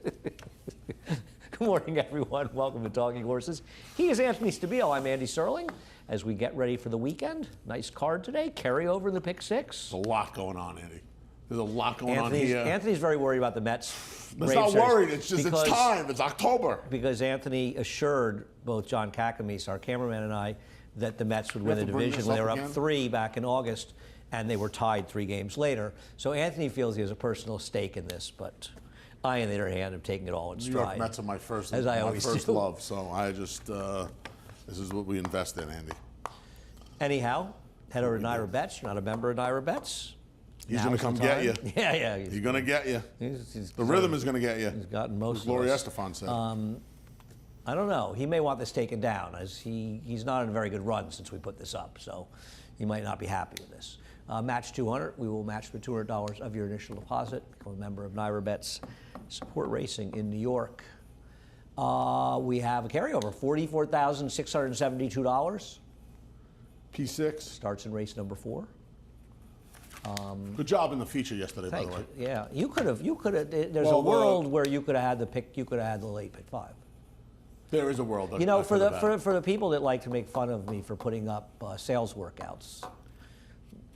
Good morning, everyone. Welcome to Talking Horses. He is Anthony Stabile. I'm Andy Serling. As we get ready for the weekend, nice card today. Carry over the pick six. There's a lot going on, Andy. There's a lot going on here. Anthony's very worried about the Mets. It's not worried. It's just it's time. It's October. Because Anthony assured both John Kakamis, our cameraman, and I that the Mets would win the division when they were up 3 back in August, and they were tied 3 games later. So Anthony feels he has a personal stake in this, but I, on the other hand, am taking it all in stride. New York Mets are my first love, so I just, this is what we invest in, Andy. Anyhow, head over to Naira Bets. You're not a member of Naira Bets. He's going to come get you. Yeah. He's going to get you. The rhythm is going to get you. He's gotten most of us. Gloria Estefan said. I don't know. He may want this taken down, as he's not in a very good run since we put this up, so he might not be happy with this. Match 200. We will match the $200 of your initial deposit. Become a member of Naira Bets. Support racing in New York. We have a carryover, $44,672. P6 starts in race number 4. Good job in the feature yesterday, by the way. Yeah, you could have. There's a world where you could have had the pick. You could have had the late pick 5. There is a world. You know, for the people that like to make fun of me for putting up sales workouts,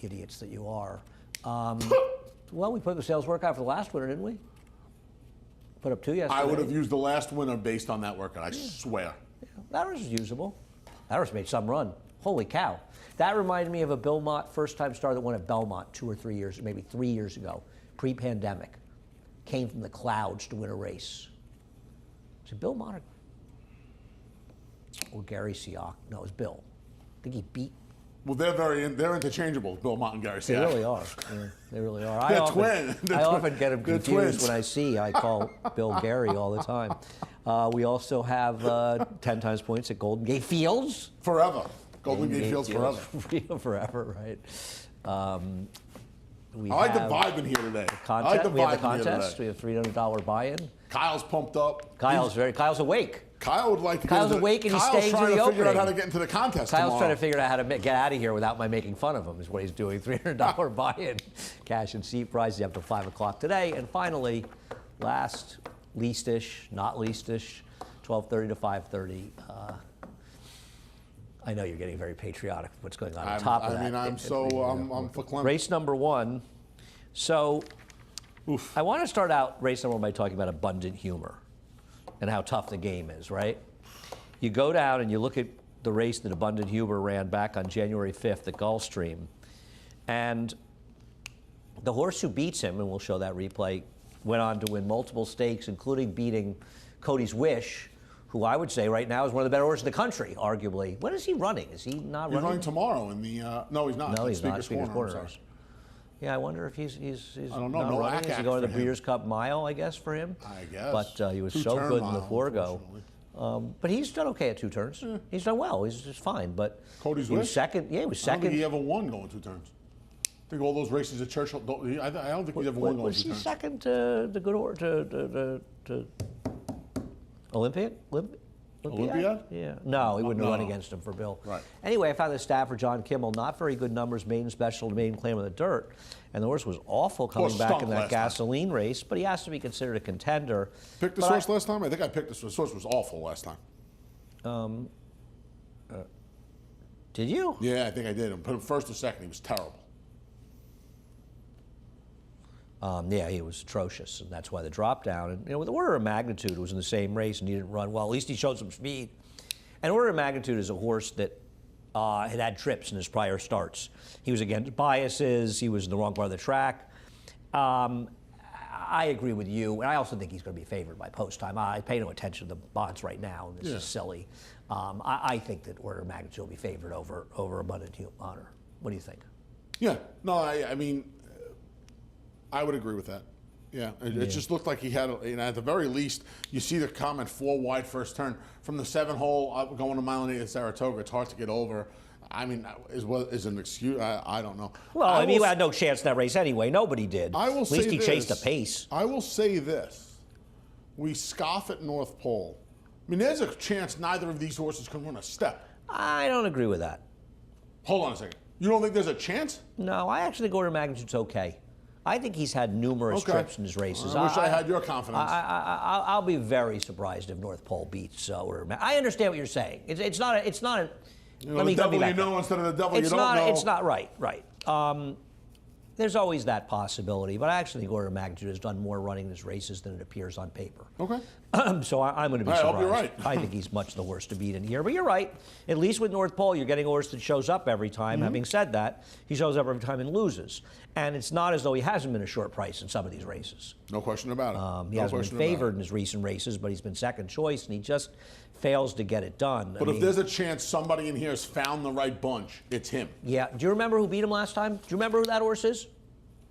idiots that you are. Well, we put up the sales workout for the last winner, didn't we? Put up 2 yesterday. I would have used the last winner based on that workout. I swear. Yeah, that was usable. That was made some run. Holy cow. That reminded me of a Bill Mott first-time star that won at Belmont 2 or 3 years, maybe 3 years ago, pre-pandemic. Came from the clouds to win a race. Was it Bill Mott or Gary Siak? No, it was Bill. I think he beat. Well, they're interchangeable, Bill Mott and Gary Siak. They really are. Yeah, they really are. They're twins. I often get them confused when I call Bill Gary all the time. We also have 10 times points at Golden Gate Fields. Forever. Golden Gate Fields forever. Forever, right. I like the vibe in here today. I like the vibe we have the contest. We have $300 buy-in. Kyle's pumped up. Kyle's awake. Kyle would like to Kyle's awake and he's staying through the opening. Kyle's trying to figure out how to get into the contest Kyle's tomorrow. trying to figure out how to get out of here without my making fun of him is what he's doing. $300 buy-in. Cash and seat prizes up to 5 o'clock today. And finally, last, least-ish, not least-ish, 12:30 to 5:30. I know you're getting very patriotic with what's going on top of that. I'm verklempt. Race number 1. So I want to start out race number 1 by talking about abundant humor and how tough the game is, right? You go down and you look at the race that Abundant Humor ran back on January 5th at Gulfstream, and the horse who beats him, and we'll show that replay, went on to win multiple stakes, including beating Cody's Wish, who I would say right now is one of the better horses in the country, arguably. When is he running? Is he not running? He's running tomorrow in the, no, he's not. No, he's not. Speaker's Corner. Yeah, I wonder if he's I don't know. Not running. Is he going to the Breeders' Cup Mile, I guess, for him? I guess. But he was so good in the Forego. But he's done okay at 2 turns. Yeah. He's done well. He's just fine. But Cody's he was second. Yeah, he was second. I don't think he ever won going 2 turns. I think all those races at Churchill. I don't think he's ever won going 2 turns. Was he second to the good horse to Olympiad? Olympiad? Yeah. No, he wouldn't run against him for Bill. Right. Anyway, I found the stat for John Kimmel. Not very good numbers, maiden special, maiden claim on the dirt. And the horse was awful coming back in that gasoline race, but he has to be considered a contender. Picked the source last time? I think I picked the source. The source was awful last time. Did you? Yeah, I think I did. Put him first or second. He was terrible. Yeah, he was atrocious, and that's why the drop down. And with the order of magnitude, it was in the same race, and he didn't run well. At least he showed some speed. And order of magnitude is a horse that had trips in his prior starts. He was against biases. He was in the wrong part of the track. I agree with you, and I also think he's going to be favored by post time. I pay no attention to the odds right now, and this is silly. I think that order of magnitude will be favored over Abundant Honor. What do you think? Yeah, no, I mean, I would agree with that. Yeah, it just looked like he had, at the very least, you see the comment 4 wide first turn. From the 7 hole going to mile and 8 at Saratoga, it's hard to get over. I mean, is an excuse? I don't know. Well, I mean, he had no chance in that race anyway. Nobody did. I will say this. At least he chased the pace. I will say this. We scoff at North Pole. I mean, there's a chance neither of these horses can run a step. I don't agree with that. Hold on a second. You don't think there's a chance? No, I actually think order of magnitude's okay. I think he's had numerous Okay. trips in his races. I wish I had your confidence. I'll be very surprised if North Pole beats I understand what you're saying. It's not a. You know, the devil you know instead of the devil you don't know. It's not right. There's always that possibility, but I actually think Order of Magnitude has done more running in his races than it appears on paper. Okay. So I'm going to be I surprised. hope you're right. I think he's much the worst to beat in here. But you're right. At least with North Pole, you're getting a horse that shows up every time. Having said that, he shows up every time and loses. And it's not as though he hasn't been a short price in some of these races. No question about it. He hasn't been favored in his recent races, but he's been second choice, and he just fails to get it done. But if there's a chance somebody in here has found the right bunch, it's him. Yeah. Do you remember who beat him last time? Do you remember who that horse is?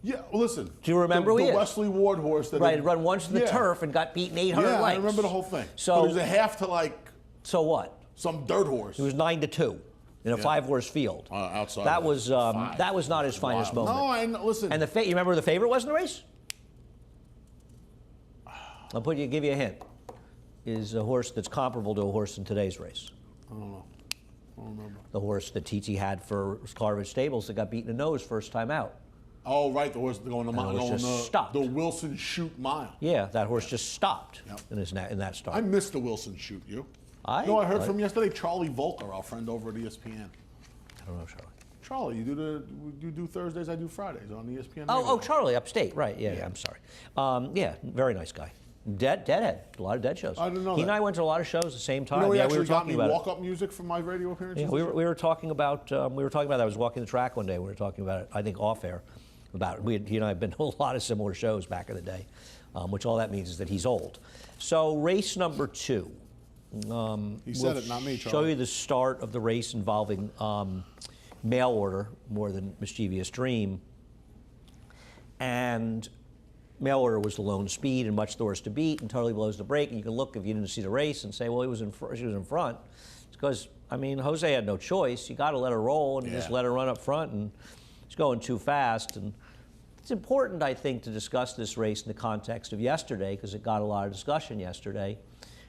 Yeah, well, listen. Do you remember who he the is? Wesley Ward horse that Right, run once to the turf and got beaten 800 Yeah, lengths. I remember the whole thing. So but it was a half to like so what? some dirt horse. It was 9-2 in a 5-horse field. Outside. That was not his finest moment. No, I listen. And you remember who the favorite was in the race? Give you a hint. Is a horse that's comparable to a horse in today's race. I don't know. I don't remember. The horse that TT had for Carvage Stables that got beaten in the nose first time out. Oh, right, the horse going stopped. the Wilson Shoot Mile. Yeah, that horse just stopped Yep. in that start. I missed the Wilson Shoot. You? I heard from yesterday. Charlie Volker, our friend over at ESPN. I don't know, Charlie. Charlie, you do Thursdays, I do Fridays on ESPN. Oh, Charlie, upstate, right? Yeah, I'm sorry. Yeah, very nice guy. Deadhead, a lot of dead shows. I didn't know He that. and I went to a lot of shows at the same time. You know, he yeah, actually we were got talking me about walk-up music from my radio appearances. Yeah, we were talking about that. I was walking the track one day. We were talking about it. I think off air about it. He and I have been to a lot of similar shows back in the day, which all that means is that he's old. So race number 2. He said it, not me, Show Charlie. you the start of the race involving mail order more than Mischievous Dream, and mail order was the lone speed and much the worst to beat and totally blows the brake. And you can look if you didn't see the race and say, well, she was in front. It's because, Jose had no choice. You got to let her roll and just let her run up front, and she's going too fast. And it's important, I think, to discuss this race in the context of yesterday, because it got a lot of discussion yesterday,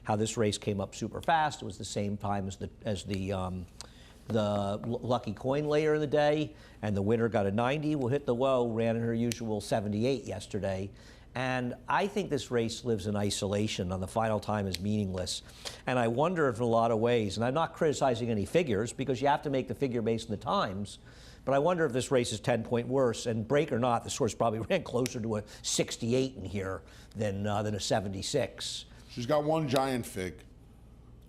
how this race came up super fast. It was the same time as the lucky coin later in the day, and the winner got a 90. Will Hit the Woe ran in her usual 78 yesterday. And I think this race lives in isolation. On the final time is meaningless. And I wonder if in a lot of ways, and I'm not criticizing any figures because you have to make the figure based on the times, but I wonder if this race is 10-point worse. And break or not, this horse probably ran closer to a 68 in here than a 76. She's got one giant fig.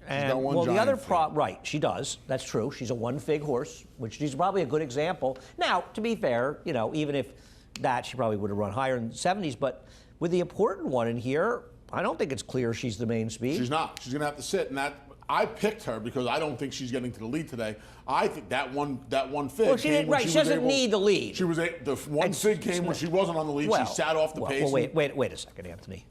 And, the other right, she does. That's true. She's a one-fig horse, which is probably a good example. Now, to be fair, even if that, she probably would have run higher in the 70s. But with the important one in here, I don't think it's clear she's the main speed. She's not. She's going to have to sit. And I picked her because I don't think she's getting to the lead today. I think that one fig. Well, she doesn't need the lead. The one fig came when she wasn't on the lead. She sat off the pace. Well, wait a second, Anthony.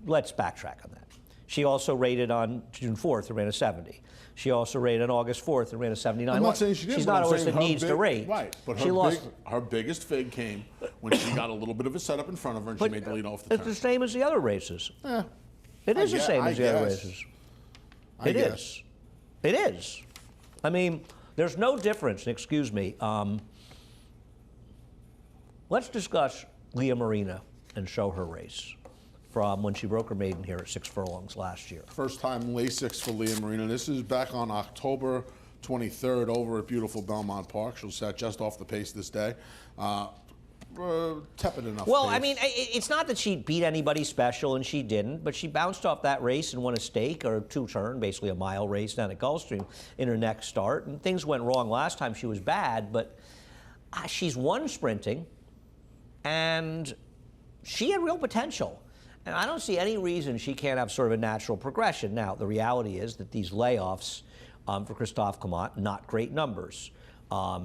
Let's backtrack on that. She also rated on June 4th and ran a 70. She also rated on August 4th and ran a 79. I'm not saying she didn't. She's not a horse that needs to rate. Right, but her biggest fig came when she got a little bit of a setup in front of her and she made the lead off the turn. It's the same as the other races. Yeah. It is the same as the other races. It is. It is. There's no difference, excuse me. Let's discuss Leah Marina and show her race from when she broke her maiden here at 6 furlongs last year. First time Lasix for Leah Marina. This is back on October 23rd over at beautiful Belmont Park. She'll set just off the pace this day. Tepid enough. Well, pace. it's not that she beat anybody special, and she didn't, but she bounced off that race and won a stake, or a two-turn, basically a mile race down at Gulfstream in her next start. And things went wrong last time. She was bad, but she's won sprinting, and she had real potential. And I don't see any reason she can't have sort of a natural progression. Now, the reality is that these layoffs for Christophe Clement, not great numbers.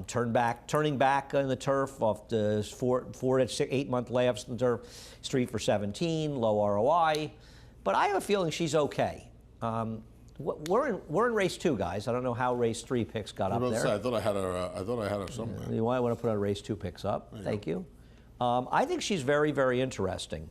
Turning back on the turf off the 4 to 8 month layoffs on the turf, Street for 17, low ROI. But I have a feeling she's okay. We're in race 2, guys. I don't know how race 3 picks got up there. I thought I had her somewhere. I want to put our race 2 picks up. Thank you. I think she's very, very interesting.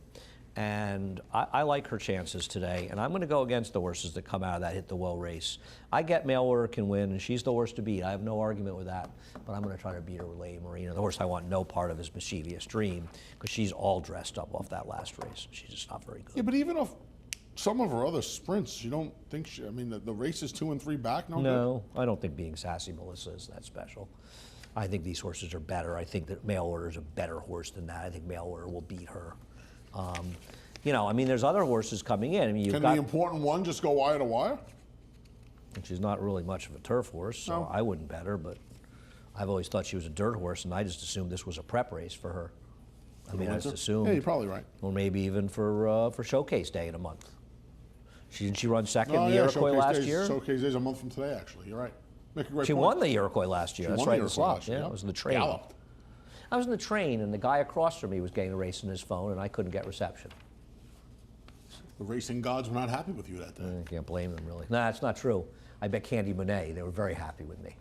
And I like her chances today. And I'm going to go against the horses that come out of that Hit the Well race. I get Mail Order can win, and she's the horse to beat. I have no argument with that. But I'm going to try to beat her with Lady Marina. The horse I want no part of is Mischievous Dream, because she's all dressed up off that last race. She's just not very good. Yeah, but even off some of her other sprints, you don't think she, I mean, the race is 2 and 3 back, No, I don't think being Sassy Melissa is that special. I think these horses are better. I think that Mail Order is a better horse than that. I think Mail Order will beat her. You know, I mean, there's other horses coming in. I mean, Can the important one just go wire to wire? She's not really much of a turf horse, so No. I wouldn't bet her, but I've always thought she was a dirt horse, and I just assumed this was a prep race for her. I mean, I just assumed. Yeah, you're probably right. Or maybe even for Showcase Day in a month. Didn't she run second in the yeah, Iroquois Showcase last Day's- year? Showcase Day's a month from today, actually. You're right. Make a great She point. won the Iroquois last year. She That's won right, the in the Iroquois slot. last year, Yeah, yeah. it was in the train. Galloped. I was in the train, and the guy across from me was getting a race in his phone, and I couldn't get reception. The racing gods were not happy with you that day. I can't blame them, really. No, that's not true. I bet Candy Monet, they were very happy with me.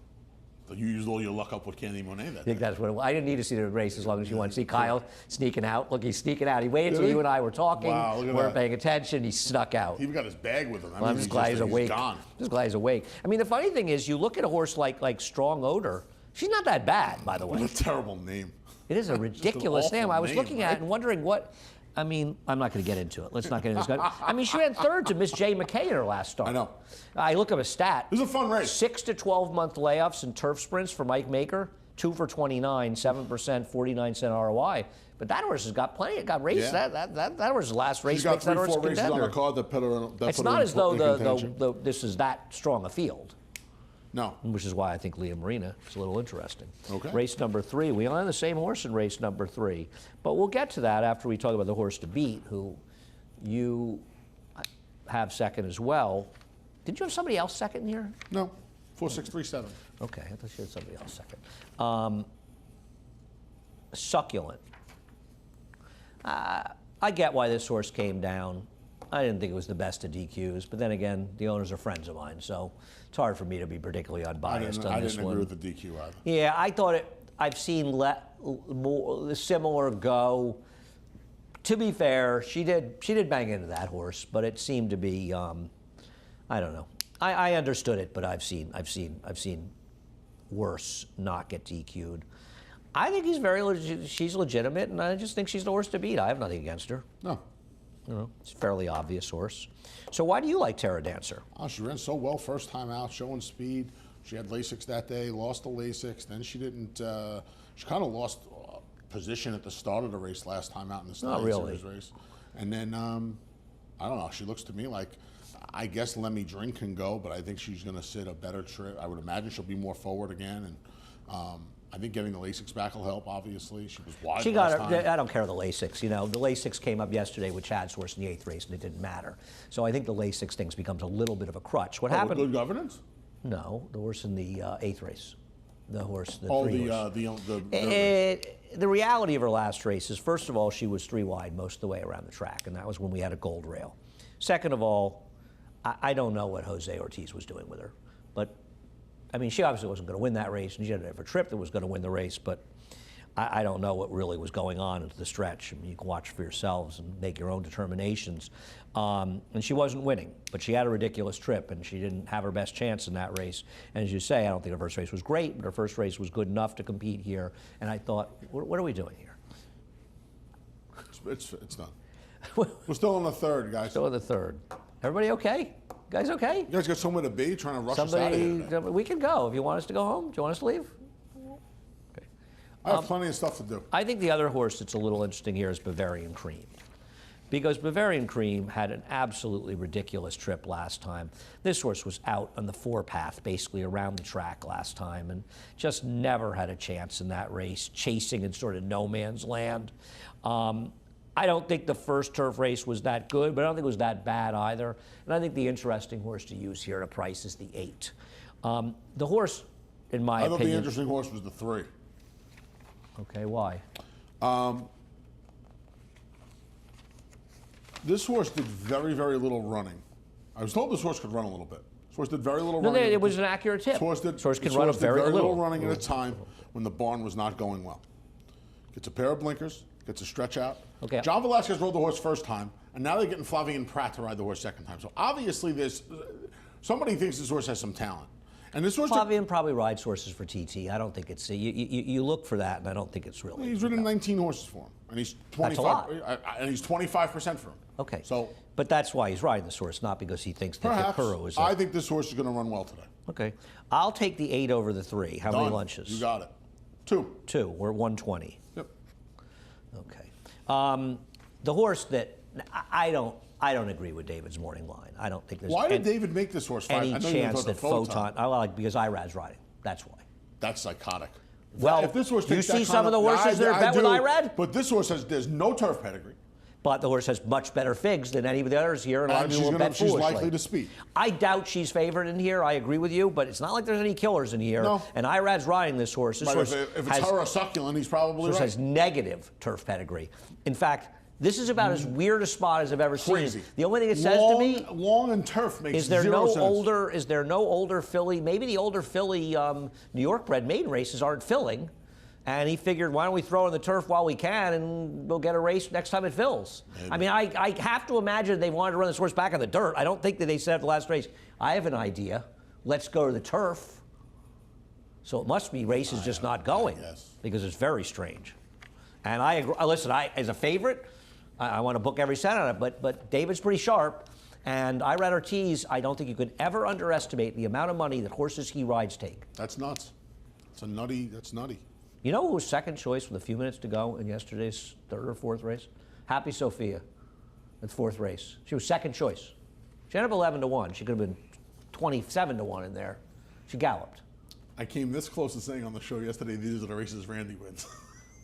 So you used all your luck up with Candy Monet that I day. think that's what it was. I didn't need to see the race as long as you want to see Kyle sneaking out. Look, he's sneaking out. He waited Did until he? you and I were talking, Wow, look at weren't that. paying attention. He snuck out. He even got his bag with him. That Well, I'm means just glad he's awake. gone. Just glad he's awake. I mean, the funny thing is, you look at a horse like Strong Odor. She's not that bad, by the way. What a terrible name. It is a ridiculous awful name. I was name, looking at right? it and wondering what. I mean, I'm not going to get into it. Let's not get into this. I mean, she ran third to Miss J. McKay in her last start. I know. I look up a stat. It was a fun race. 6 to 12 month layoffs in turf sprints for Mike Maker. 2 for 29, 7%, 49-cent ROI. But that horse has got plenty. It got raced. Yeah. That horse's last race She's got makes that 3, horse 4 races on the contender. card that put her in, that It's put her not in as though in contention. this is that strong a field. No. Which is why I think Leah Marina is a little interesting. Okay. Race number 3. We only have the same horse in race number 3. But we'll get to that after we talk about the horse to beat, who you have second as well. Did you have somebody else second here? No. 4, 6, 3, 7. Okay, I thought you had somebody else second. Succulent. I get why this horse came down. I didn't think it was the best of DQs, but then again, the owners are friends of mine, so it's hard for me to be particularly unbiased on I this didn't one. agree with the DQ either. Yeah, I thought it. I've seen more similar go. To be fair, she did bang into that horse, but it seemed to be. I don't know. I understood it, but I've seen worse not get DQ'd. I think she's legitimate, and I just think she's the horse to beat. I have nothing against her. No. You know, it's a fairly obvious horse. So why do you like Terra Dancer? Oh, she ran so well first time out, showing speed. She had Lasix that day, lost the Lasix. Then she didn't. She kind of lost position at the start of the race last time out in the Stallion really. Series race. And then I don't know. She looks to me like, I guess Lemmy Drink can go, but I think she's going to sit a better trip. I would imagine she'll be more forward again, and I think getting the Lasix back will help. Obviously, she was wide. She got last her. time. I don't care the Lasix. You know, the Lasix came up yesterday with Chad's horse in the 8th race, and it didn't matter. So I think the Lasix things becomes a little bit of a crutch. What Oh, with happened? good governance. No, the horse in the 8th race. The horse. The Oh, three horse. The reality of her last race is, first of all, she was 3 wide most of the way around the track, and that was when we had a gold rail. Second of all, I don't know what Jose Ortiz was doing with her, but I mean, she obviously wasn't going to win that race, and she had a trip that was going to win the race, but I don't know what really was going on into the stretch. I mean, you can watch for yourselves and make your own determinations. And she wasn't winning, but she had a ridiculous trip, and she didn't have her best chance in that race. And as you say, I don't think her first race was great, but her first race was good enough to compete here. And I thought, what are we doing here? It's done. We're still in the third, guys. Still in the third. Everybody okay? Guys okay? You guys got somewhere to be? Trying to rush us out of here today. We can go. If you want us to go home, do you want us to leave? I have plenty of stuff to do. I think the other horse that's a little interesting here is Bavarian Cream. Because Bavarian Cream had an absolutely ridiculous trip last time. This horse was out on the 4-path, basically around the track last time, and just never had a chance in that race, chasing in sort of no man's land. I don't think the first turf race was that good, but I don't think it was that bad either. And I think the interesting horse to use here at a price is the 8. The horse, in my I thought the opinion... interesting horse was the 3. Okay, why? This horse did very, very little running. I was told this horse could run a little bit. This horse did very little No, running. it was an accurate tip. This horse can run a did very little little. running at a time when the barn was not going well. Gets a pair of blinkers, gets a stretch out. Okay. John Velasquez rode the horse first time, and now they're getting Flavien Prat to ride the horse second time. So obviously, somebody thinks this horse has some talent. And this horse, Flavien probably rides horses for TT. I don't think it's you look for that, and I don't think it's really. he's ridden 19 horses for him, and he's 25. That's a lot. And he's 25% for him. Okay. So, but that's why he's riding this horse, not because he thinks that perhaps Hikuro is. I think this horse is going to run well today. Okay. I'll take the 8 over the 3. How many Done. lunches? You got it. 2. 2. We're 120. Yep. Okay. The horse that I don't agree with David's morning line. I don't think there's Why did David make this horse 5? any I know you chance thought that the Photon. I like because Irad's riding. That's why. That's psychotic. Well, if this horse you takes that see kind some of the horses that are bet with do, Irad? But this horse there's no turf pedigree. But the horse has much better figs than any of the others here, and a lot of And people will bet she's foolishly. likely to speed. I doubt she's favored in here. I agree with you, but it's not like there's any killers in here. No. And Irad's riding this horse. This But horse if it's has, her or Succulent, he's probably horse right. has negative turf pedigree. In fact, this is about as weird a spot as I've ever Crazy. seen. The only thing it says to me long and turf makes is there zero no sense. older is there no older filly? Maybe the older filly New York bred maiden races aren't filling. And he figured, why don't we throw in the turf while we can, and we'll get a race next time it fills. Maybe. I mean, I have to imagine they wanted to run this horse back in the dirt. I don't think that they said at the last race, I have an idea. Let's go to the turf. So it must be races just not going, yes. because it's very strange. And I agree. Listen, as a favorite, I want to book every cent on it, but David's pretty sharp. And Irad Ortiz, I don't think you could ever underestimate the amount of money that horses he rides take. That's nuts. That's nutty. You know who was second choice with a few minutes to go in yesterday's 3rd or 4th race? Happy Sophia, the 4th race. She was second choice. She ended up 11-1. She could have been 27-1 in there. She galloped. I came this close to saying on the show yesterday, these are the races Randy wins.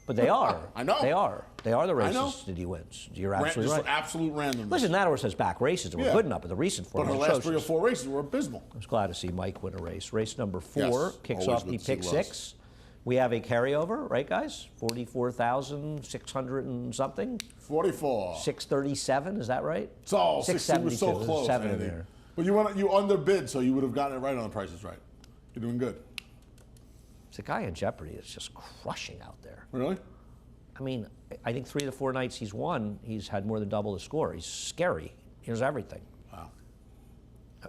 But they are. I know. They are. They are the I know. races that he wins. You're absolutely Just right. absolute randomness. Listen, that horse has back races that were Yeah. good enough, but the recent form But her was last 3 or atrocious. 4 races were abysmal. I was glad to see Mike win a race. Race number 4 Yes, kicks always off the good to see pick Les. 6. We have a carryover, right, guys? 44,600 and something. 44. 637, is that right? It's all 672. Was so 672. close, 7 in Andy. there. But you underbid, so you would have gotten it right on the prices right. You're doing good. It's a guy in Jeopardy that's just crushing out there. Really? I mean, I think 3 of the 4 nights he's won, he's had more than double the score. He's scary. He knows everything. Wow.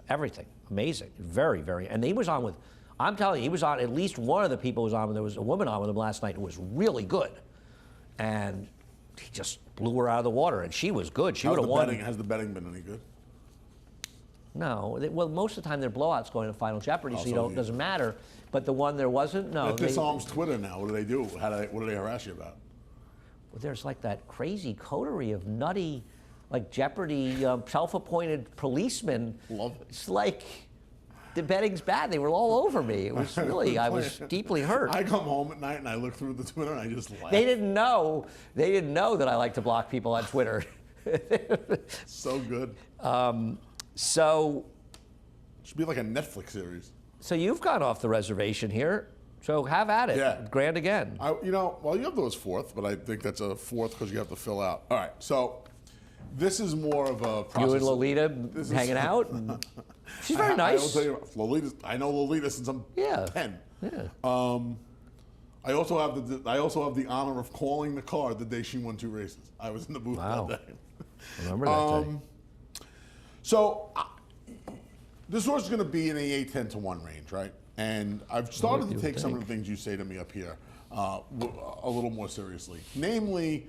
Everything. Amazing. Very, very. And he was on with, I'm telling you, he was on, at least one of the people was on, there was a woman on with him last night who was really good. And he just blew her out of the water, and she was good. She would have won. Has the betting been any good? No. Well, most of the time they're blowouts going to Final Jeopardy, so so it doesn't matter. But the one there wasn't, no. That disarms Twitter now. What do they do? What do they harass you about? There's like that crazy coterie of nutty, like Jeopardy self-appointed policemen. Love it. It's like the betting's bad. They were all over me. It was really, I was deeply hurt. I come home at night and I look through the Twitter and I just laugh. They didn't know that I like to block people on Twitter. So good. So Should be like a Netflix series. you've gone off the reservation here. So have at it. Yeah. Grand again. You have those 4th, but I think that's a 4th because you have to fill out. All right, so this is more of a process. You and Lolita hanging out. And she's very nice. I will tell you, Lolita. I know Lolita since I'm 10. Yeah. I also have the honor of calling the card the day she won 2 races. I was in the booth Wow. that day. Remember that day. So this horse is going to be in the 8-10-1 range, right? And I've started to you take would some of think. the things you say to me up here a little more seriously. Namely,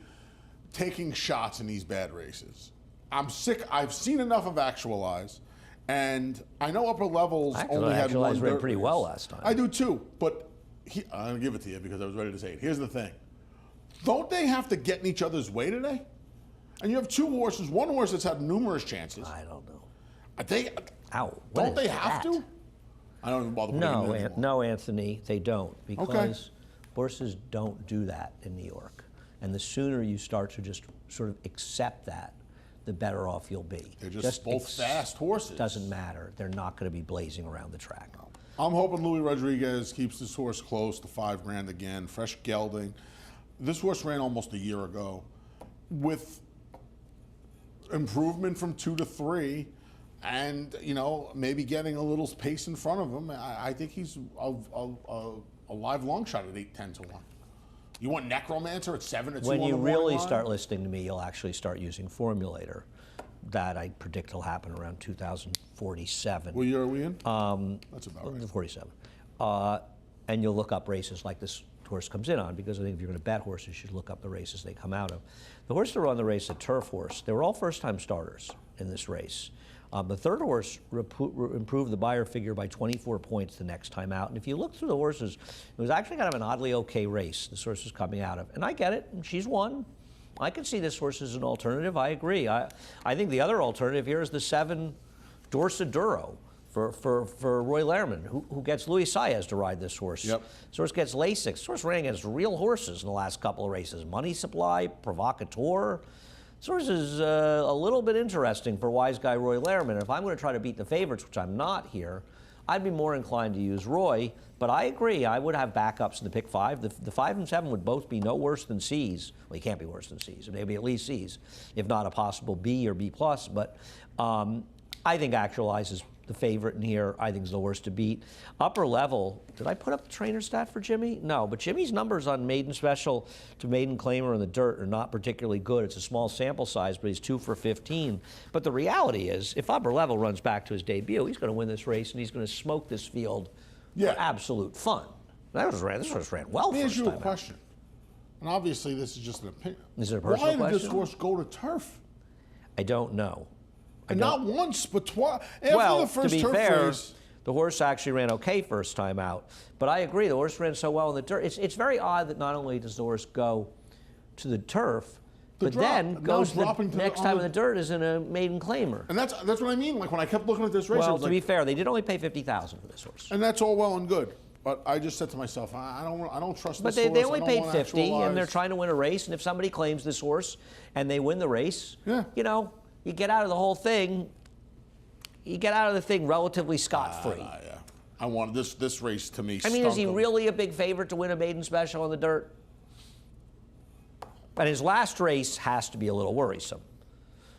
taking shots in these bad races. I'm sick. I've seen enough of Actualize, and I know upper levels only had one Actualize ran dirt pretty race. well last time. I do too, but I'll give it to you because I was ready to say it. Here's the thing. Don't they have to get in each other's way today? And you have 2 horses, one horse that's had numerous chances. I don't know. Don't what they is have that? to? I don't even bother putting No, it in anymore. no, Anthony, they don't, because horses don't do that in New York. And the sooner you start to just sort of accept that, the better off you'll be. They're just both fast horses. Doesn't matter. They're not going to be blazing around the track. I'm hoping Louis Rodriguez keeps this horse close to $5,000 again. Fresh gelding. This horse ran almost a year ago, with improvement from 2 to 3. And, maybe getting a little pace in front of him. I think he's a live long shot at 8-10-1. You want Necromancer at 7-2 When on you the morning really line? start listening to me, you'll actually start using Formulator. That I predict will happen around 2047. What year are we in? That's about right. 47. And you'll look up races like this horse comes in on, because I think if you're going to bet horses, you should look up the races they come out of. The horse that run the race, a turf horse, they were all first-time starters in this race. The third horse improved the Beyer figure by 24 points the next time out. And if you look through the horses, it was actually kind of an oddly okay race this horse was coming out of. And I get it, and she's won. I can see this horse as an alternative. I agree. I think the other alternative here is the 7 Dorsa Duro for Roy Lehrman, who gets Luis Saez to ride this horse. Yep. This horse gets Lasix. This horse ran against real horses in the last couple of races. Money Supply, Provocateur. This horse is a little bit interesting for wise guy Roy Lehrman. If I'm going to try to beat the favorites, which I'm not here, I'd be more inclined to use Roy. But I agree, I would have backups in the pick 5. The 5 and 7 would both be no worse than C's. Well, you can't be worse than C's. They'd be at least C's, if not a possible B or B+. But I think Actualize is the favorite in here. I think is the worst to beat. Upper level, did I put up the trainer stat for Jimmy? No, but Jimmy's numbers on Maiden Special to Maiden Claimer in the dirt are not particularly good. It's a small sample size, but he's 2 for 15. But the reality is, if Upper Level runs back to his debut, he's going to win this race, and he's going to smoke this field for absolute fun. This horse ran well Let me ask first you a time out. question. And obviously, this is just an opinion. Is it a personal Why did this question? horse go to turf? I don't know. And not once, but twice. After Well, the first to be turf fair, race, the horse actually ran okay first time out. But I agree, the horse ran so well in the dirt. It's very odd that not only does the horse go to the turf, but drop. then Now goes the dropping to the- next on time the- in the dirt is in a maiden claimer. and that's what I mean. Like when I kept looking at this race, I Well, was to like, be fair, they did only pay $50,000 for this horse. and that's all well and good. But I just said to myself, I don't trust But this they horse. only I don't paid want 50, and they're Actualize. trying to win a race. And if somebody claims this horse and they win the race, Yeah. you know, you get out of the whole thing. You get out of the thing relatively scot-free. Yeah. I want this race to me. I mean, is he stunk him. really a big favorite to win a maiden special in the dirt? And his last race has to be a little worrisome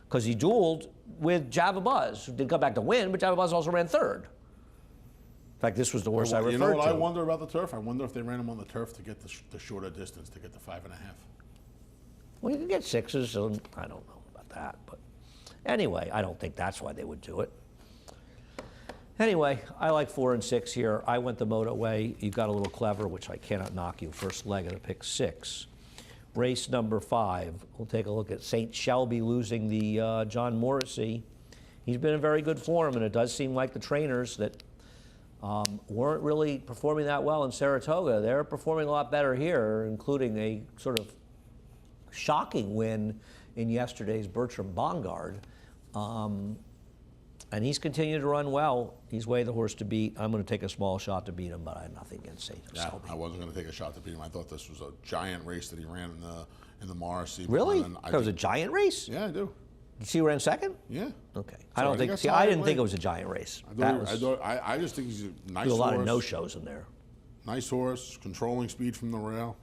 because he dueled with Java Buzz, who did come back to win, but Java Buzz also ran third. In fact, this was the horse I referred You know what to. I wonder about the turf? I wonder if they ran him on the turf to get the shorter distance, to get the 5.5. Well, you can get 6s, so I don't know about that. But anyway, I don't think that's why they would do it. Anyway, I like 4 and 6 here. I went the Moto way. You got a little clever, which I cannot knock you. First leg of the pick 6. Race number 5. We'll take a look at St. Shelby losing the John Morrissey. He's been in very good form, and it does seem like the trainers that weren't really performing that well in Saratoga, they're performing a lot better here, including a sort of shocking win in yesterday's Bertram Bongard. And he's continued to run well. He's way the horse to beat. I'm going to take a small shot to beat him, but I have nothing against St. Shelby. I wasn't going to take a shot to beat him. I thought this was a giant race that he ran in the Morrissey. Really? And That was a giant race? Yeah, I do. Did you see who ran second? Yeah. Okay. So I don't he think. got See, I didn't tired think it late. was a giant race. I just think he's a nice There were a lot horse. of no-shows in there. Nice horse, controlling speed from the rail.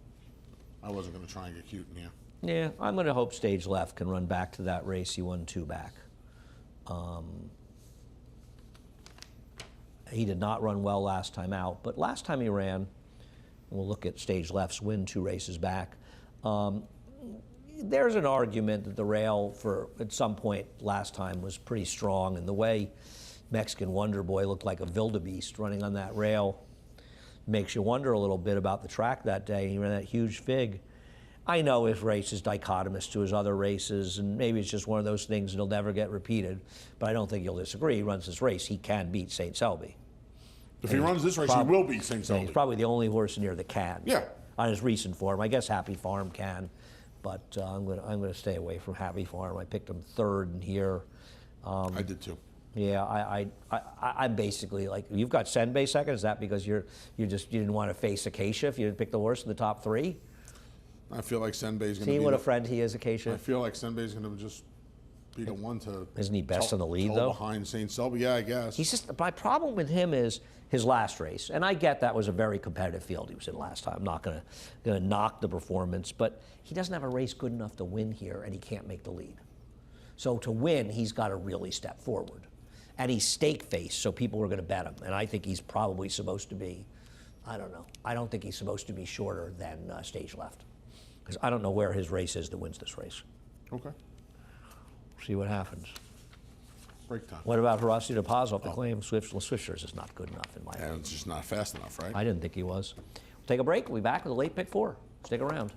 I wasn't going to try and get cute in here. Yeah, I'm going to hope Stage Left can run back to that race he won 2 back. He did not run well last time out, but last time he ran, we'll look at Stage Left's win 2 races back. There's an argument that the rail for at some point last time was pretty strong, and the way Mexican Wonder Boy looked like a wildebeest running on that rail makes you wonder a little bit about the track that day. He ran that huge fig. I know his race is dichotomous to his other races, and maybe it's just one of those things that'll never get repeated, but I don't think you'll disagree. He runs this race, he can beat St. Selby. If he runs this race, he will beat St. He's Selby. probably the only horse in here that can. Yeah. On his recent form. I guess Happy Farm can, but I'm going to stay away from Happy Farm. I picked him 3rd in here. I did too. Yeah, I'm basically like, you've got Senbei second. Is that because you didn't want to face Acacia if you didn't pick the horse in the top 3? I feel like Senbei's going to See be what a friend he is, I Acacia. feel like Senbei's going to just be the one to. Isn't he best toe- on the lead, toe though? Behind St. Selby, yeah, I guess. He's just, my problem with him is his last race, and I get that was a very competitive field he was in last time. I'm not going to knock the performance, but he doesn't have a race good enough to win here, and he can't make the lead. So to win, he's got to really step forward. And he's stake faced, so people are going to bet him, and I think he's probably supposed to be I don't know. I don't think he's supposed to be shorter than stage left. Because I don't know where his race is that wins this race. Okay. See what happens. Break time. What about Horacio De Paz off the claim? Swifters is not good enough in my opinion. And it's just not fast enough, right? I didn't think he was. We'll take a break. We'll be back with a late pick 4. Stick around.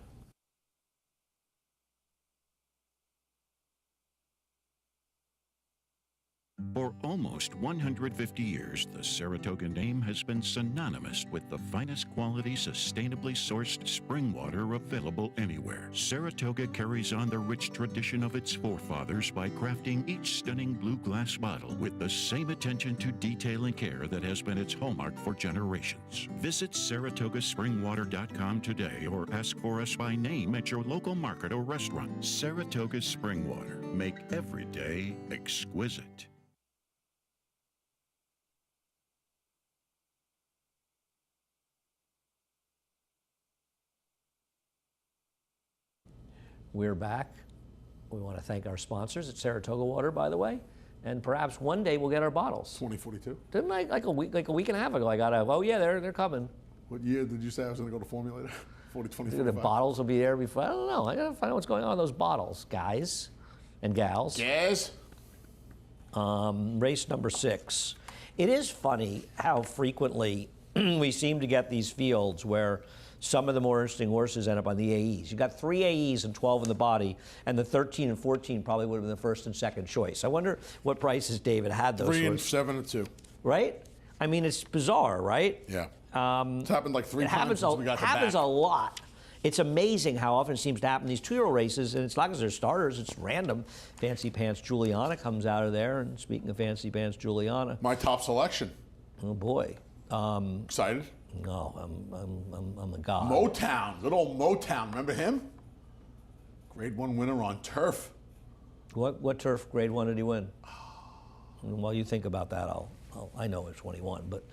For almost 150 years, the Saratoga name has been synonymous with the finest quality, sustainably sourced spring water available anywhere. Saratoga carries on the rich tradition of its forefathers by crafting each stunning blue glass bottle with the same attention to detail and care that has been its hallmark for generations. Visit SaratogaSpringwater.com today or ask for us by name at your local market or restaurant. Saratoga Spring Water. Make every day exquisite. We're back. We want to thank our sponsors at Saratoga Water, by the way, and perhaps one day we'll get our bottles. 2042. Didn't I like a week and a half ago? I got a they're coming. What year did you say I was going to go to Formulator? 40, The bottles will be there before. I don't know. I got to find out what's going on with those bottles, guys and gals. Gas. Race number 6. It is funny how frequently we seem to get these fields where some of the more interesting horses end up on the AEs. You got 3 AEs and 12 in the body, and the 13 and 14 probably would have been the first and second choice. I wonder what prices David had those 3 and horses. 7 and 2. Right? I mean, it's bizarre, right? Yeah. It's happened like 3 times since we got happens back. a lot. It's amazing how often it seems to happen in these 2-year-old races, and it's not because they're starters, it's random. Fancy Pants Juliana comes out of there, and speaking of Fancy Pants Juliana, My top selection. oh boy. Excited? No, I'm a god. Motown. Good old Motown. Remember him? Grade 1 winner on turf. What turf grade 1 did he win? And while you think about that, I know it's 21. But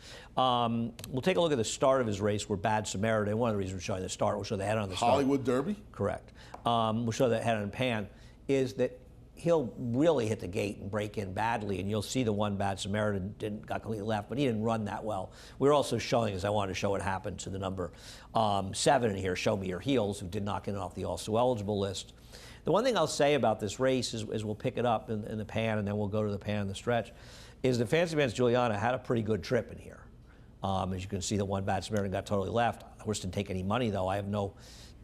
we'll take a look at the start of his race where Bad Samaritan, one of the reasons we're showing the start, we'll show the head on the start. Hollywood Derby. Correct. We'll show the head on pan, is that he'll really hit the gate and break in badly, and you'll see the one Bad Samaritan got completely left, but he didn't run that well. We're also showing, as I wanted to show what happened to the number 7 in here, Show Me Your Heels, who did not get off the also eligible list. The one thing I'll say about this race is we'll pick it up in the pan, and then we'll go to the pan in the stretch, is the Fancy Pants Juliana had a pretty good trip in here. As you can see, the one Bad Samaritan got totally left. The horse didn't take any money, though.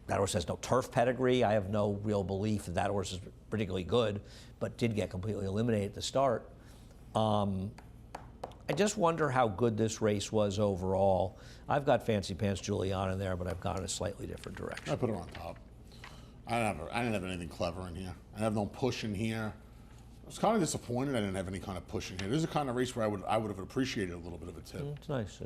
That horse has no turf pedigree. I have no real belief that horse is particularly good, but did get completely eliminated at the start. I just wonder how good this race was overall. I've got Fancy Pants Juliana there, but I've gone in a slightly different direction. I put her on top. I didn't have anything clever in here. I have no push in here. I was kind of disappointed I didn't have any kind of push in here. This is the kind of race where I would have appreciated a little bit of a tip. It's nice.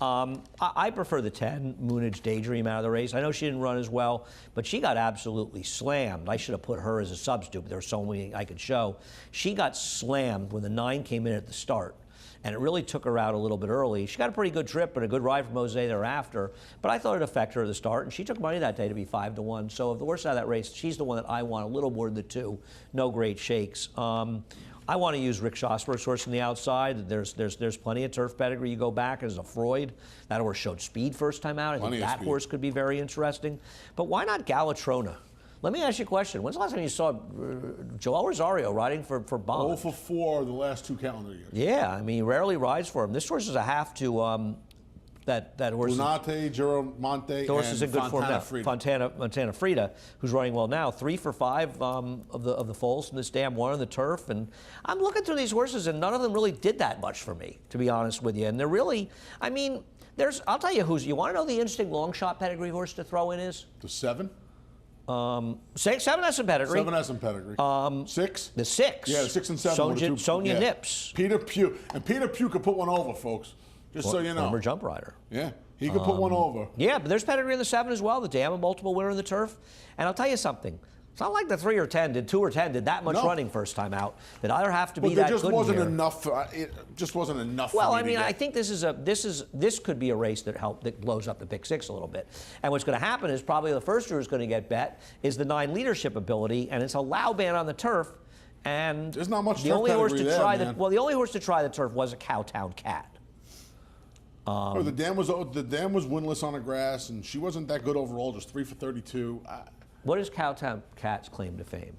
I prefer the 10, Moonage Daydream, out of the race. I know she didn't run as well, but she got absolutely slammed. I should have put her as a substitute, but there were so many I could show. She got slammed when the 9 came in at the start, and it really took her out a little bit early. She got a pretty good trip and a good ride from Jose thereafter, but I thought it affected her at the start, and she took money that day to be 5-1. So of the horse out of that race, she's the one that I want a little more than the 2. No great shakes. I want to use Rick Schosberg's horse from the outside. There's plenty of turf pedigree. You go back as a Freud. That horse showed speed first time out. I think that horse could be very interesting. But why not Galatrona? Let me ask you a question. When's the last time you saw Joel Rosario riding for Bond? 0 for 4 the last 2 calendar years. Yeah, I mean, he rarely rides for him. This horse is a half to that horse. Lunate, Giramonte, the horse is in good form now. Fontana Frida, who's running well now. 3 for 5 of the foals in this dam, 1 on the turf. And I'm looking through these horses, and none of them really did that much for me, to be honest with you. And they're really, I mean, I'll tell you you want to know the interesting long shot pedigree horse to throw in is? The 7? 7 has some pedigree. 7 has some pedigree. 6? The 6. Yeah, the 6 and 7. Sonia Nips. Peter Pugh. And Peter Pugh could put one over, folks. Just so you know. Former jump rider. Yeah, he could put one over. Yeah, but there's pedigree in the 7 as well. The dam, a multiple winner in the turf. And I'll tell you something. It's not like the 3 or 10 did 2 or 10 did that much running first time out. That either have to be that good. But there just wasn't enough. It just wasn't enough. Well, I mean, I think this could be a race that blows up the Pick 6 a little bit. And what's going to happen is probably the first who's going to get bet is the 9 leadership ability, and it's a Lauban on the turf. And there's not much the turf only horse to pedigree try there, man. the only horse to try the turf was a Cowtown Cat. The dam was winless on the grass, and she wasn't that good overall. Just 3 for 32. What is Cowtown Cat's claim to fame?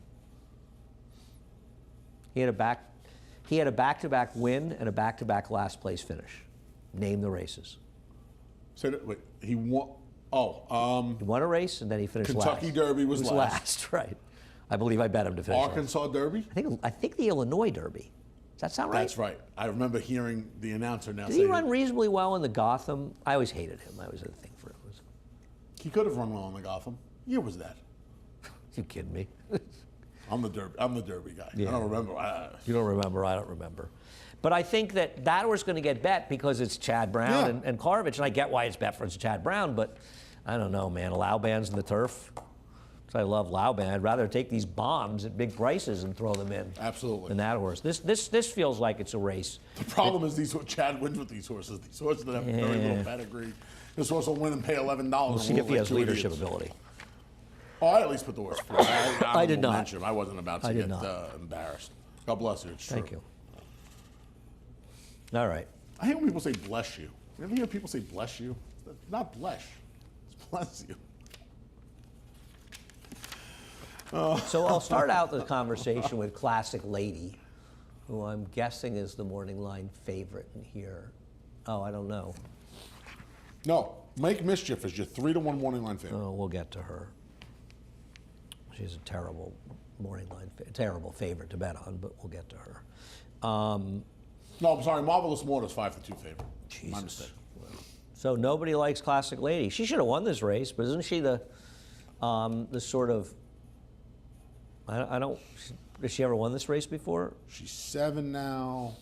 He had a back-to-back win and a back-to-back last place finish. Name the races. Say that. Wait, he won. Oh, He won a race and then he finished last. Kentucky Derby was last. Right. I believe I bet him to finish last. Arkansas Derby. I think the Illinois Derby. Does that sound right? That's right. I remember hearing the announcer now Did say he run reasonably well in the Gotham? I always hated him. I always had a thing for him. he could have run well in the Gotham. Year was that? You kidding me? I'm the Derby guy. Yeah. I don't remember. You don't remember. I don't remember. But I think that was going to get bet because it's Chad Brown and Karvich, and I get why it's bet for Chad Brown, but I don't know, man. Lauband's in the turf. So I love Lauband. I'd rather take these bombs at big prices and throw them in. Absolutely. Than that horse. This feels like it's a race. The problem is Chad wins with these horses. These horses that have very little pedigree. This horse will win and pay $11. We'll see if he has leadership ability. Oh, I at least put the horse first. I did not. Mention him. I wasn't about to get embarrassed. God bless you. It's true. Thank you. All right. I hate when people say bless you. You ever hear people say bless you? It's not bless. It's bless you. So I'll start out the conversation with Classic Lady, who I'm guessing is the morning line favorite in here. Oh, I don't know. No, Make Mischief is your 3-1 morning line favorite. Oh, we'll get to her. She's a terrible morning line, terrible favorite to bet on, but we'll get to her. No, I'm sorry. Marvelous Mort is 5-2 favorite. Jesus. My mistake. So nobody likes Classic Lady. She should have won this race, but isn't she the sort of? I don't. Has she ever won this race before? She's 7 now.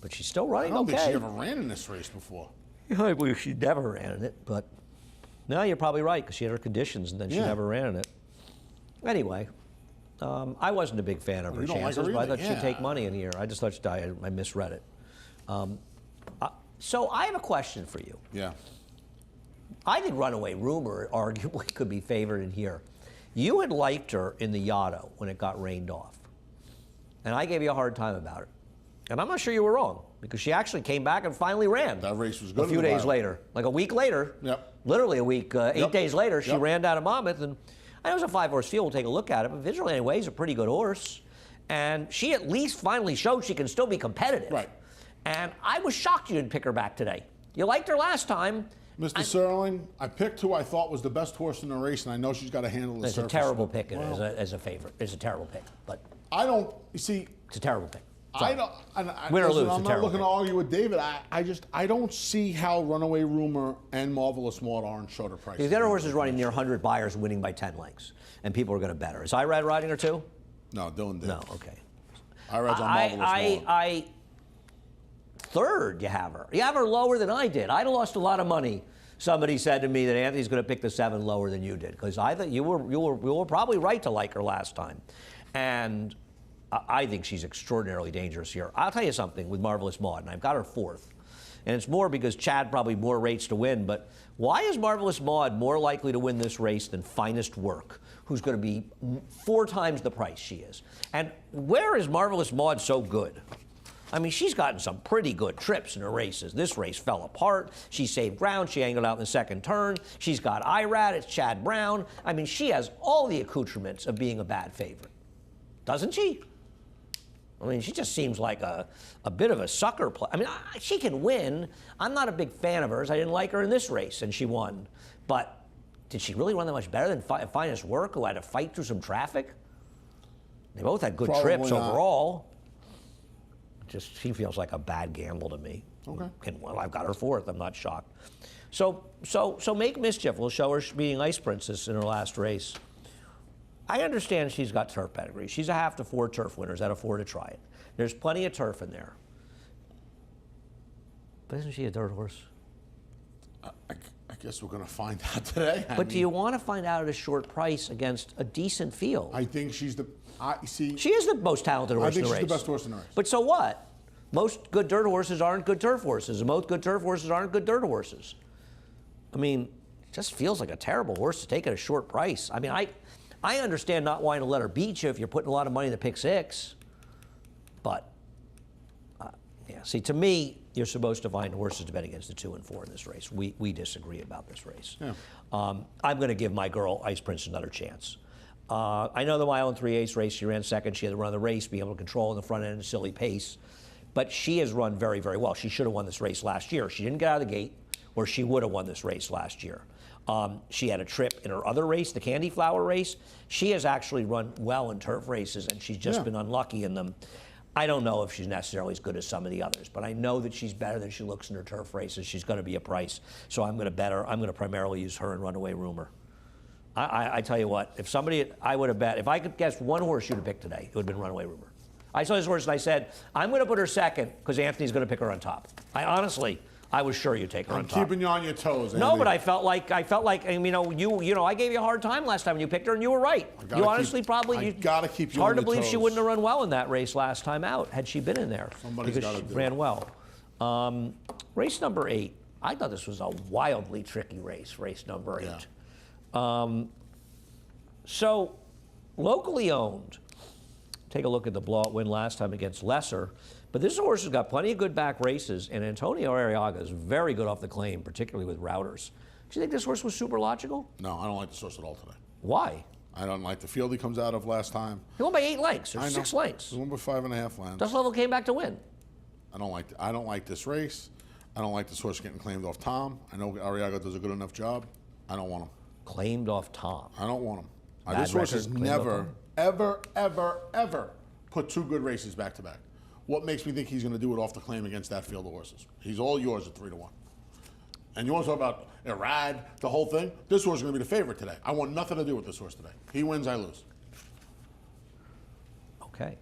But she's still I running don't okay. think she ever ran in this race before. I believe she never ran in it, but no, you're probably right because she had her conditions and then she never ran in it. Anyway, I wasn't a big fan of her you don't like chances, her but I either? thought she'd take money in here. I just thought I misread it. So I have a question for you. Yeah. I think Runaway Rumor arguably could be favored in here. You had liked her in the Yotto when it got rained off, and I gave you a hard time about it. And I'm not sure you were wrong because she actually came back and finally ran. That race was good. A few days later, like a week later. Yep. Literally a week, 8 days later, she Yep. ran down to Monmouth, and I know it's a 5-horse field. We'll take a look at it, but Vigilante anyway is a pretty good horse, and she at least finally showed she can still be competitive. Right. And I was shocked you didn't pick her back today. You liked her last time. Mr. Serling, I picked who I thought was the best horse in the race, and I know she's got to handle the It's surface. a terrible pick Well, as a favorite. It's a terrible pick, but I don't, you see, it's a terrible pick. I don't. Win or Listen, lose, I'm a not terrible looking to pick. argue with David. I don't see how Runaway Rumor and Marvelous Mort aren't shorter prices. The other horse is running near 100 buyers, winning by 10 lengths, and people are going to bet her. Is Irad riding her too? No, Dylan did. No. Okay. I read on Marvelous Mort. Third, you have her. You have her lower than I did. I'd have lost a lot of money. Somebody said to me that Anthony's going to pick the 7 lower than you did because I thought you were probably right to like her last time, and I think she's extraordinarily dangerous here. I'll tell you something with Marvelous Maud, and I've got her 4th, and it's more because Chad probably more rates to win. But why is Marvelous Maud more likely to win this race than Finest Work, who's going to be 4 times the price she is? And where is Marvelous Maud so good? I mean, she's gotten some pretty good trips in her races. This race fell apart. She saved ground. She angled out in the second turn. She's got Irad. It's Chad Brown. I mean, she has all the accoutrements of being a bad favorite. Doesn't she? I mean, she just seems like a bit of a sucker play. I mean, she can win. I'm not a big fan of hers. I didn't like her in this race, and she won. But did she really run that much better than Finest Work, who had to fight through some traffic? They both had good Probably trips not. overall. Just she feels like a bad gamble to me. Okay. And well, I've got her 4th. I'm not shocked. So Make Mischief. We'll show her being Ice Princess in her last race. I understand she's got turf pedigree. She's a half to 4 turf winners that afford to try it. There's plenty of turf in there. But isn't she a dirt horse? I guess we're going to find out today. But do you want to find out at a short price against a decent field? I think she's the. See. She is the most talented horse in the race. I think she's the best horse in the race. But so what? Most good dirt horses aren't good turf horses, and most good turf horses aren't good dirt horses. I mean, it just feels like a terrible horse to take at a short price. I mean, I understand not wanting to let her beat you if you're putting a lot of money in the pick 6, but Yeah. See, to me, you're supposed to find horses to bet against the 2 and 4 in this race. We disagree about this race. Yeah. I'm going to give my girl Ice Prince another chance. I know the mile and 3/8 race, she ran second. She had to run the race, be able to control in the front end, a silly pace. But she has run very, very well. She should have won this race last year. She didn't get out of the gate, or she would have won this race last year. She had a trip in her other race, the Candy Flower race. She has actually run well in turf races, and she's just been unlucky in them. I don't know if she's necessarily as good as some of the others, but I know that she's better than she looks in her turf races. She's going to be a price, so I'm going to bet her. I'm going to primarily use her and Runaway Rumor. I tell you what, if somebody, I would have bet, if I could guess one horse you'd have picked today, it would have been Runaway Rumor. I saw this horse and I said, I'm going to put her second because Anthony's going to pick her on top. I was sure you'd take her on top. I'm keeping you on your toes, Andy. No, but I felt like, I gave you a hard time last time when you picked her, and you were right. You honestly probably. Gotta keep you on your toes. It's hard to believe she wouldn't have run well in that race last time out had she been in there. Somebody's because gotta she do ran it. well. Race number 8. I thought this was a wildly tricky race. Race number 8. Yeah. So, locally owned. Take a look at the blowout win last time against Lesser. But this horse has got plenty of good back races, and Antonio Arriaga is very good off the claim, particularly with routers. Do you think this horse was super logical? No, I don't like the source at all today. Why? I don't like the field he comes out of last time. He won by 8 lengths, or I know. 6 lengths. He won by 5.5 lengths. Dust Level came back to win. I don't like this race. I don't like this horse getting claimed off Tom. I know Arriaga does a good enough job. I don't want him. Claimed off Tom. I don't want him. Bad This horse record, has claimed never, off ever, ever, ever put 2 good races back to back. What makes me think he's going to do it off the claim against that field of horses? He's all yours at 3-1. And you want to talk about Irad, the whole thing? This horse is going to be the favorite today. I want nothing to do with this horse today. He wins, I lose. Okay.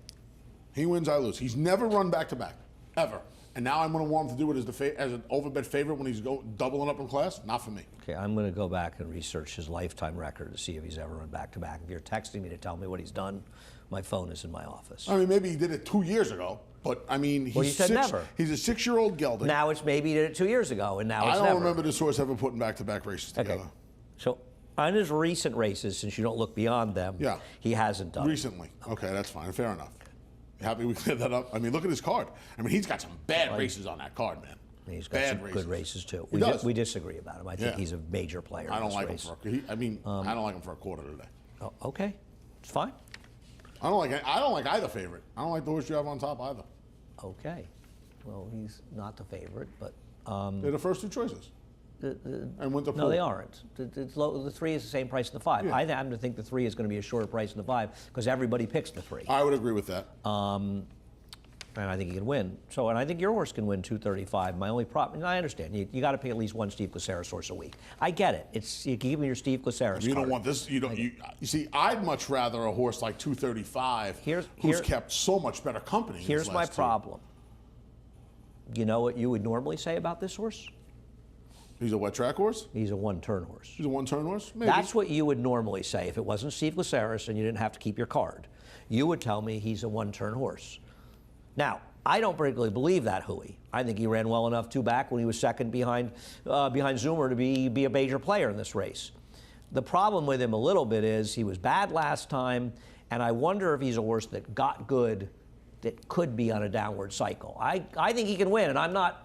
He wins, I lose. He's never run back to back, ever. And now I'm going to want him to do it as an overbet favorite when he's doubling up in class? Not for me. Okay, I'm going to go back and research his lifetime record to see if he's ever run back-to-back. If you're texting me to tell me what he's done, my phone is in my office. I mean, maybe he did it 2 years ago, but I mean, Well, you said never. He's a 6-year-old gelding. Now it's maybe he did it 2 years ago, and now I it's don't never. remember this horse ever putting back-to-back races together. Okay. So on his recent races, since you don't look beyond them, Yeah. he hasn't done it. Recently. Okay, that's fine. Fair enough. Happy we cleared that up? I mean, look at his card. I mean, he's got some bad races on that card, man. He's got bad some good races, too. He does. We disagree about him. I think Yeah. he's a major player I in don't this like race. him for I don't like him for a quarter today. Oh, okay. It's fine. I don't like either favorite. I don't like the horse you have on top either. Okay. Well, he's not the favorite, but They're the first 2 choices. And went to no, pool. they aren't. The 3 is the same price as the 5. Yeah. I happen to think the 3 is going to be a shorter price than the 5 because everybody picks the 3. I would agree with that. And I think he can win. So, and I think your horse can win 235. My only problem, and I understand, you got to pick at least one Steve Glaceris horse a week. I get it. You give me your Steve Glaceris You card. don't want this. You see, I'd much rather a horse like 235, who's kept so much better company. Here's my problem. You know what you would normally say about this horse? He's a wet track horse. He's a one-turn horse. He's a one-turn horse. Maybe. That's what you would normally say if it wasn't Steve Glaceris and you didn't have to keep your card. You would tell me he's a one-turn horse. Now, I don't particularly believe that, Huey. I think he ran well enough 2 back when he was second behind Zoomer to be a major player in this race. The problem with him a little bit is he was bad last time, and I wonder if he's a horse that got good that could be on a downward cycle. I think he can win, and I'm not.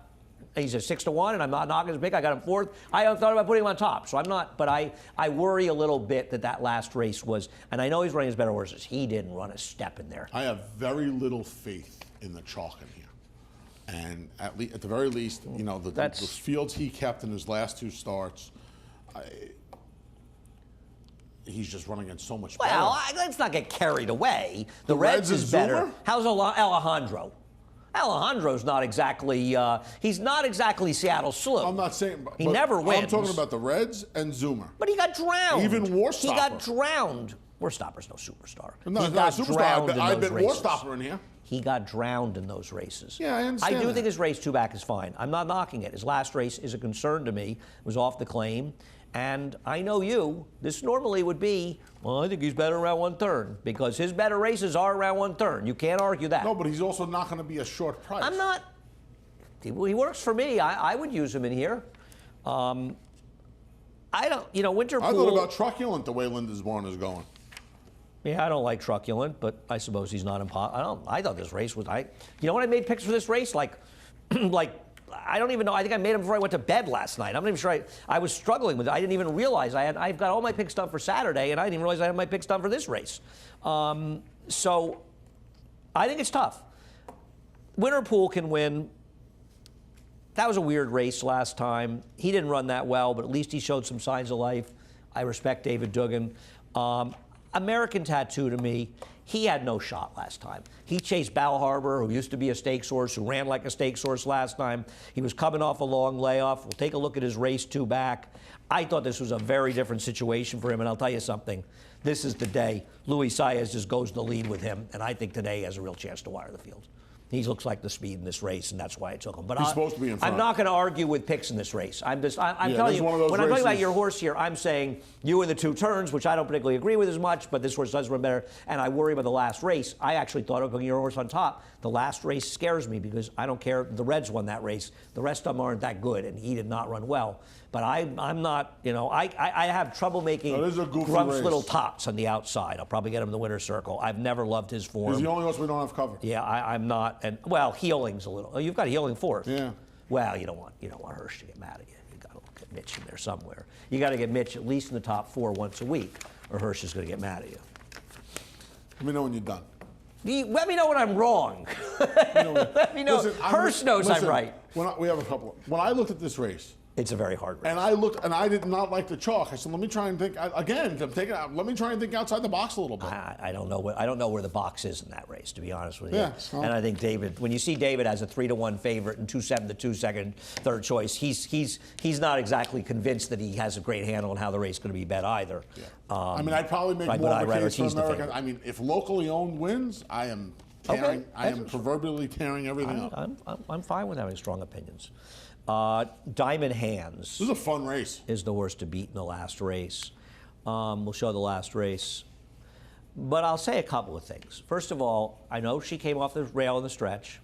He's a 6-1, and I'm not knocking his pick. I got him 4th. I thought about putting him on top, so I'm not. But I worry a little bit that last race was, and I know he's running his better horses. He didn't run a step in there. I have very little faith in the chalk in here, and at the very least, you know, the fields he kept in his last 2 starts, he's just running against so much better. Well, let's not get carried away. The Reds is is better. Zoomer? How's Alejandro? Alejandro's not exactly. He's not exactly Seattle Slew. I'm not saying he never wins. I'm talking about the Reds and Zoomer. But he got drowned. Even Warstopper. He got drowned. Warstopper's no superstar. No, he he's got not a superstar. drowned in I those bet races. Warstopper in here. He got drowned in those races. Yeah, I understand I do that. think his race 2 back is fine. I'm not knocking it. His last race is a concern to me. It was off the claim. And I know you, this normally would be, well, I think he's better around 1 turn because his better races are around 1 turn. You can't argue that. No, but he's also not going to be a short price. I'm not. He works for me. I would use him in here. I don't, Winterpool. I thought about Truculent the way Lindisborn is going. Yeah, I don't like Truculent, but I suppose he's not impossible. I thought this race was. You know what I made picks for this race? Like I don't even know. I think I made them before I went to bed last night. I'm not even sure. I was struggling with it. I didn't even realize I've got all my picks done for Saturday, and I didn't even realize I had my picks done for this race. So I think it's tough. Winterpool can win. That was a weird race last time. He didn't run that well, but at least he showed some signs of life. I respect David Dugan. American Tattoo, to me, he had no shot last time. He chased Bal Harbour, who used to be a stakes horse, who ran like a stakes horse last time. He was coming off a long layoff. We'll take a look at his race 2 back. I thought this was a very different situation for him, and I'll tell you something. This is the day Luis Saez just goes to lead with him, and I think today he has a real chance to wire the field. He looks like the speed in this race, and that's why I took him. But He's supposed to be in front. I'm not going to argue with picks in this race. I'm Yeah, telling this you, is one of those when I'm talking about races- your horse here, I'm saying you in the 2 turns, which I don't particularly agree with as much, but this horse does run better, and I worry about the last race. I actually thought of putting your horse on top. The last race scares me because I don't care. The Reds won that race. The rest of them aren't that good, and he did not run well. But I'm not, I have trouble making No, this is a goofy Grump's race. little tots on the outside. I'll probably get him in the winner's circle. I've never loved his form. He's the only horse we don't have covered. Yeah, I'm not. And well, Healing's a little. Oh, you've got Healing 4th. Yeah. Well, you don't want Hirsch to get mad at you. You got to get Mitch in there somewhere. You got to get Mitch at least in the top 4 once a week, or Hirsch is going to get mad at you. Let me know when you're done. Let me know when I'm wrong. Let me know. Listen, Hirsch knows I'm right. We have a couple. When I looked at this race, It's a very hard race. and I did not like the chalk. I said, let me try and think again. Let me try and think outside the box a little bit. I don't know where the box is in that race, to be honest with you. Yeah, so- And I think David, when you see David as a 3-1 favorite and 2-7 to 2 second, third choice, he's not exactly convinced that he has a great handle on how the race is going to be bet either. Yeah. I'd probably make but more I'd of a rather case for tease the American. favorite. If locally owned wins, I am Okay, tearing. I am that's- proverbially tearing everything up. I'm fine with having strong opinions. Diamond Hands This is a fun race. is the horse to beat in the last race. We'll show the last race. But I'll say a couple of things. First of all, I know she came off the rail in the stretch,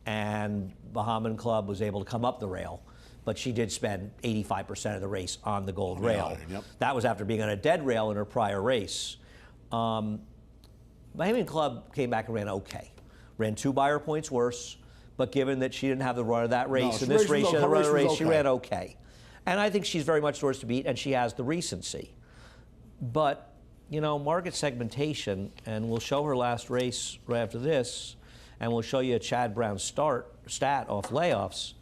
and Bahamian Club was able to come up the rail, but she did spend 85% of the race on the gold rail. Yep. That was after being on a dead rail in her prior race. Bahamian Club came back and ran okay. Ran 2 buyer points worse, but given that she didn't have the run of that race, she in this raced- race, she had her the run of the race was race, she okay. ran okay. And I think she's very much the horse to beat, and she has the recency. But, market segmentation, and we'll show her last race right after this, and we'll show you a Chad Brown stat off layoffs.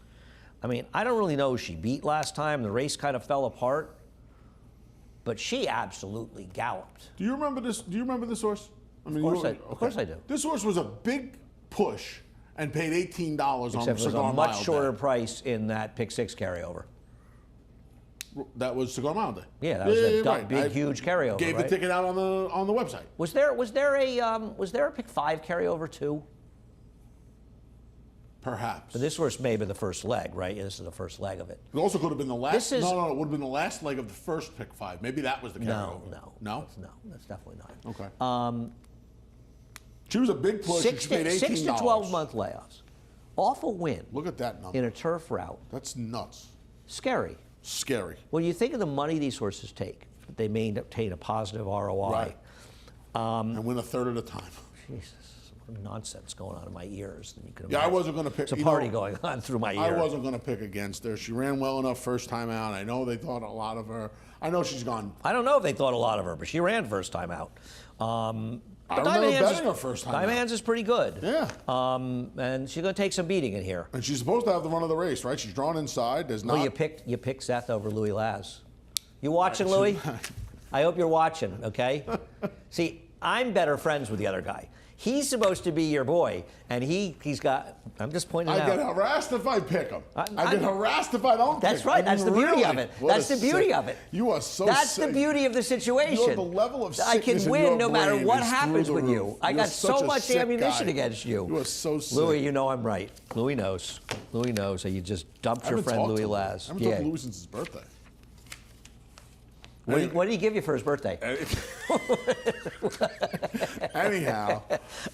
I mean, I don't really know who she beat last time. The race kind of fell apart, but she absolutely galloped. Do you remember this? Do you remember this horse? I mean, Of course I do. This horse was a big push and paid $18 on Except it was Cigar a much Mile shorter Day. price in that pick 6 carryover. That was Cigar Mile Day. Yeah, that was a right. big, huge carryover. Gave right? the ticket out on the website. Was there a pick 5 carryover too? Perhaps. This horse may be the first leg, right? Yeah, this is the first leg of it. It also could have been the last. This is- No, it would have been the last leg of the first pick 5. Maybe that was the carryover. No, that's definitely not. Okay. She was a big push. and she paid $18. 6 to 12 month layoffs. Awful win Look at that number. in a turf route. That's nuts. Scary. Scary. When you think of the money these horses take, they maintain a positive ROI. Right. And win a third at a time. Jesus, what nonsense going on in my ears. You can Yeah, I imagine. wasn't going to pick. It's a you party know, going on through my ear. I wasn't going to pick against her. She ran well enough first time out. I know they thought a lot of her. I know she's gone. I don't know if they thought a lot of her, but she ran first time out. I remember betting her first time Diamond out. Hands is pretty good. Yeah. And she's going to take some beating in here. And she's supposed to have the run of the race, right? She's drawn inside. There's not. Well, you picked Seth over Louis Laz. You watching, Louis? I hope you're watching, okay? See, I'm better friends with the other guy. He's supposed to be your boy, and he's got. I'm just pointing I out. get harassed if I pick him. I I- get harassed if I don't pick That's him. right. I mean, That's the beauty really? of it. What That's a the beauty sick- of it. You are so That's sick. the beauty of the situation. You know, the level of I can sickness in win your no matter brain what is happens through the with you. roof. I You're got such so a much sick ammunition guy. against you. You are so sick. Louis, you know I'm right. Louis knows. Louis knows that you just dumped I your haven't friend talked Louis to Louis. Laz. I haven't talked to Louis since his birthday. What did he give you for his birthday? Anyhow,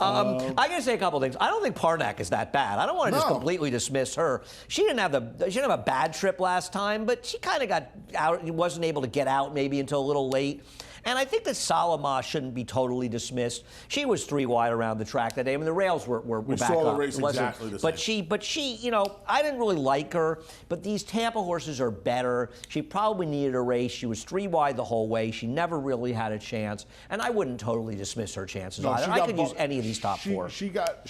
I'm going to say a couple things. I don't think Parnak is that bad. I don't want to just No. completely dismiss her. She didn't have a bad trip last time, but she kind of got out. Wasn't able to get out maybe until a little late. And I think that Salama shouldn't be totally dismissed. She was 3 wide around the track that day. I mean, the rails were We back saw the up. race It wasn't- exactly the same. But she, you know, I didn't really like her. But these Tampa horses are better. She probably needed a race. She was 3 wide the whole way. She never really had a chance. And I wouldn't totally dismiss her chances No, either. she I got could use bumped. any of these top 4. She got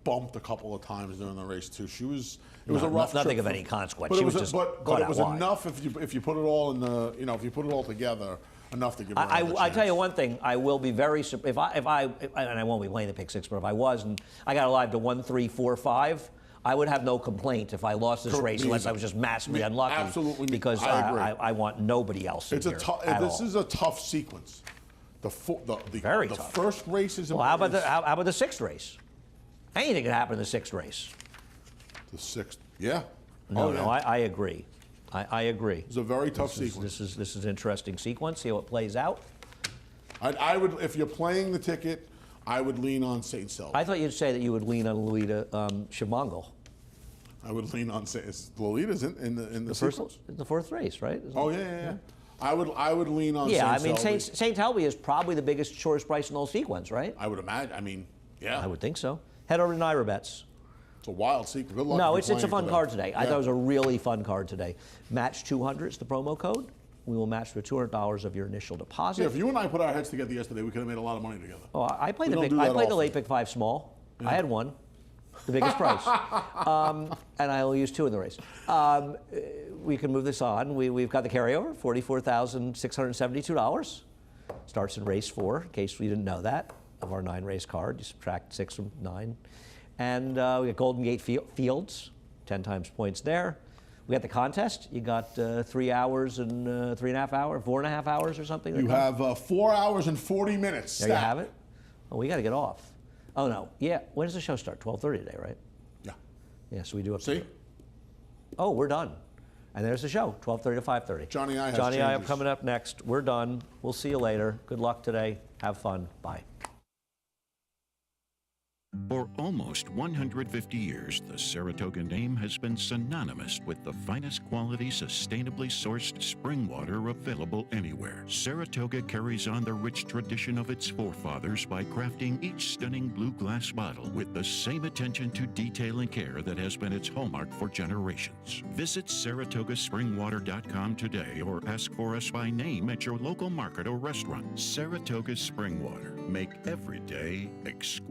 bumped a couple of times during the race too. It was a rough nothing trip of for- any consequence. But She it was was just but caught it out was wide. enough if you put it all in the if you put it all together, enough to give her another I tell you chance. one thing. I will be very if I and I won't be playing the pick 6, but if I was and I got alive to 1, 3, 4, 5, I would have no complaint if I lost this race unless I was just massively unlucky. Absolutely, because I agree. I want nobody else. It's in a here tough. at This all. is a tough sequence. Very the tough. first race is Well, how about the 6th race? Anything can happen in the 6th race. the 6th? Yeah. No, Oh, yeah. no, I agree. I agree. It's a very tough sequence. This is an interesting sequence. See how it plays out. I would, if you're playing the ticket, I would lean on St. Selby. I thought you'd say that you would lean on Louita Chimongel. I would lean on St. Lolita's in the First, sequence. the 4th race, right? Oh yeah. I would lean on. Yeah, St. I mean, Selby. St. Helby is probably the biggest, shortest price in the whole sequence, right? I would imagine. I mean, yeah. I would think so. Head over to Naira Bets. It's a wild sequence. Good luck. No, if it's you're a playing fun today. card today. I Yeah. thought it was a really fun card today. Match 200 is the promo code. We will match for $200 of your initial deposit. Yeah, if you and I put our heads together yesterday, we could have made a lot of money together. Oh, I played We the don't big. do I that played the often. late pick 5 small. I had one, the biggest price, and I only used 2 in the race. We can move this on. We've got the carryover, $44,672. Starts in race 4, in case we didn't know that, of our 9 race card. You subtract 6 from 9, and we got Golden Gate Fields, 10 times points there. We got the contest. You got 3 hours and 3.5 hours, 4.5 hours or something. You have 4 hours and 40 minutes. There you have it. Oh, we got to get off. Oh no, yeah. When does the show start? 12:30 today, right? Yeah. Yeah. So we do have. See? Oh, we're done. And there's the show, 12:30 to 5:30. Johnny I has Johnny I changes. coming up next. We're done. We'll see you later. Good luck today. Have fun. Bye. For almost 150 years, the Saratoga name has been synonymous with the finest quality, sustainably sourced spring water available anywhere. Saratoga carries on the rich tradition of its forefathers by crafting each stunning blue glass bottle with the same attention to detail and care that has been its hallmark for generations. Visit SaratogaSpringwater.com today or ask for us by name at your local market or restaurant. Saratoga Spring Water. Make every day exquisite.